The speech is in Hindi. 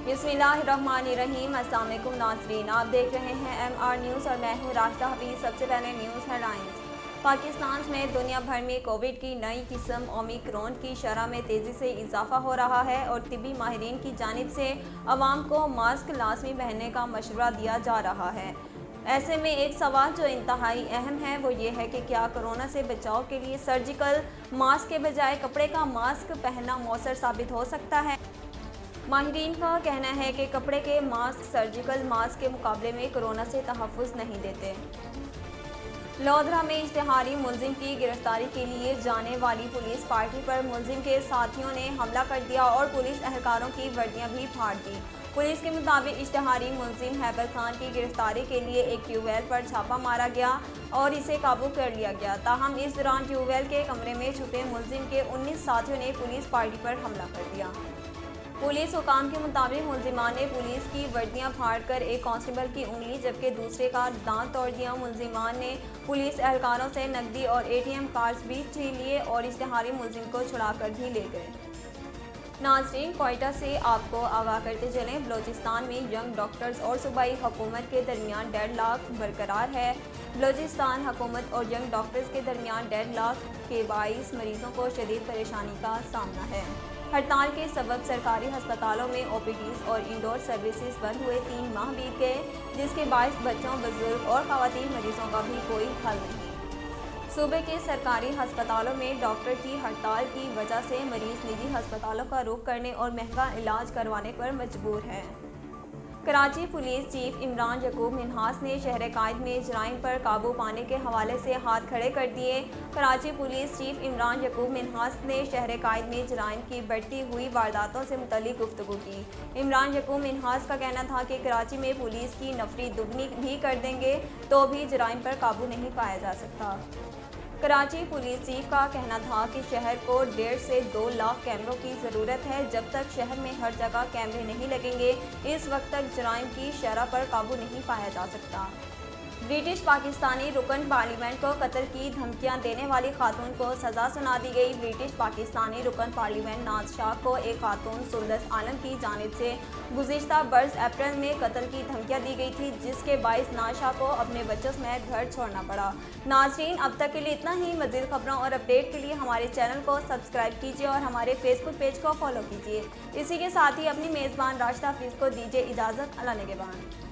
बिस्मिल्लाहिर्रहमानिर्रहीम। अस्सलाम वालेकुम नाज़रीन, आप देख रहे हैं MR न्यूज़ और मैं हूँ राशिदा हफीज़। सबसे पहले न्यूज़ हेडलाइंस। पाकिस्तान में दुनिया भर में कोविड की नई किस्म ओमिक्रॉन की शरह में तेज़ी से इजाफा हो रहा है और तिब्बी माहिरीन की जानिब से अवाम को मास्क लाजमी पहनने का मशवरा दिया जा रहा है। ऐसे में एक सवाल जो इंतहाई अहम है वो ये है कि क्या कोरोना से बचाव के लिए सर्जिकल मास्क के बजाय कपड़े का मास्क पहनना मौसर साबित हो सकता है। माहिरीन का कहना है कि कपड़े के मास्क सर्जिकल मास्क के मुकाबले में कोरोना से तहफ़्फ़ुज़ नहीं देते। लोधरा में इश्तिहारी मुलजिम की गिरफ्तारी के लिए जाने वाली पुलिस पार्टी पर मुलजिम के साथियों ने हमला कर दिया और पुलिस एहलकारों की वर्दियां भी फाड़ दी। पुलिस के मुताबिक इश्तिहारी मुलजिम हैबर खान की गिरफ्तारी के लिए एक ट्यूबवेल पर छापा मारा गया और इसे काबू कर लिया गया। ताहम इस दौरान ट्यूबवेल के कमरे में छुपे मुलजिम के 19 साथियों ने पुलिस पार्टी पर हमला कर दिया। पुलिस हुकाम के मुताबिक मुलजिमान ने पुलिस की वर्दियां फाड़कर एक कांस्टेबल की उंगली जबकि दूसरे का दांत तोड़ दिया। मुलजिमान ने पुलिस एहलकारों से नकदी और ATM कार्ड्स भी छीन लिए और इश्तिहारी मुलजिम को छुड़ाकर भी ले गए। नाज़रीन, क्वेटा से आपको आगाह करते चलें, बलोचिस्तान में यंग डॉक्टर्स और सूबाई हुकूमत के दरमियान डेडलॉक बरकरार है। बलोचिस्तान हुकूमत और यंग डॉक्टर्स के दरमियान डेडलॉक के बाइस मरीजों को शदीद परेशानी का सामना है। हड़ताल के सबब सरकारी अस्पतालों में OPDs और इंडोर सर्विसेज बंद हुए 3 माह बीत गए, जिसके बायस बच्चों, बुजुर्ग और खवातीन मरीजों का भी कोई हल नहीं। सूबे के सरकारी अस्पतालों में डॉक्टर की हड़ताल की वजह से मरीज निजी अस्पतालों का रुख करने और महंगा इलाज करवाने पर मजबूर हैं। कराची पुलिस चीफ इमरान यकूब मिन्हास ने शहर कायद में जराइम पर काबू पाने के हवाले से हाथ खड़े कर दिए। कराची पुलिस चीफ इमरान यकूब मिन्हास ने शहर कायद में जराइम की बढ़ती हुई वारदातों से मुतल्लिक गुफ्तगू की। इमरान यकूब मिन्हास का कहना था कि कराची में पुलिस की नफरी दुगनी भी कर देंगे तो भी जराइम पर काबू नहीं पाया जा सकता। कराची पुलिस चीफ का कहना था कि शहर को 1.5 से 2 लाख कैमरों की ज़रूरत है। जब तक शहर में हर जगह कैमरे नहीं लगेंगे, इस वक्त तक जराइम की शरह पर काबू नहीं पाया जा सकता। ब्रिटिश पाकिस्तानी रुकन पार्लियामेंट को कत्ल की धमकियां देने वाली खातून को सज़ा सुना दी गई। ब्रिटिश पाकिस्तानी रुकन पार्लियामेंट नाज शाह को एक खातून सुल्दस आलम की जानिब से गुज़िश्ता बरस अप्रैल में कत्ल की धमकियां दी गई थी, जिसके बाइस नाज शाह को अपने बच्चों समेत घर छोड़ना पड़ा। नाज़रीन, अब तक के लिए इतना ही। मज़ीद खबरों और अपडेट के लिए हमारे चैनल को सब्सक्राइब कीजिए और हमारे फेसबुक पेज को फॉलो कीजिए। इसी के साथ ही अपनी मेज़बान राशिदा हफीज़ को दीजिए इजाज़त। अल्लाह निगहबान।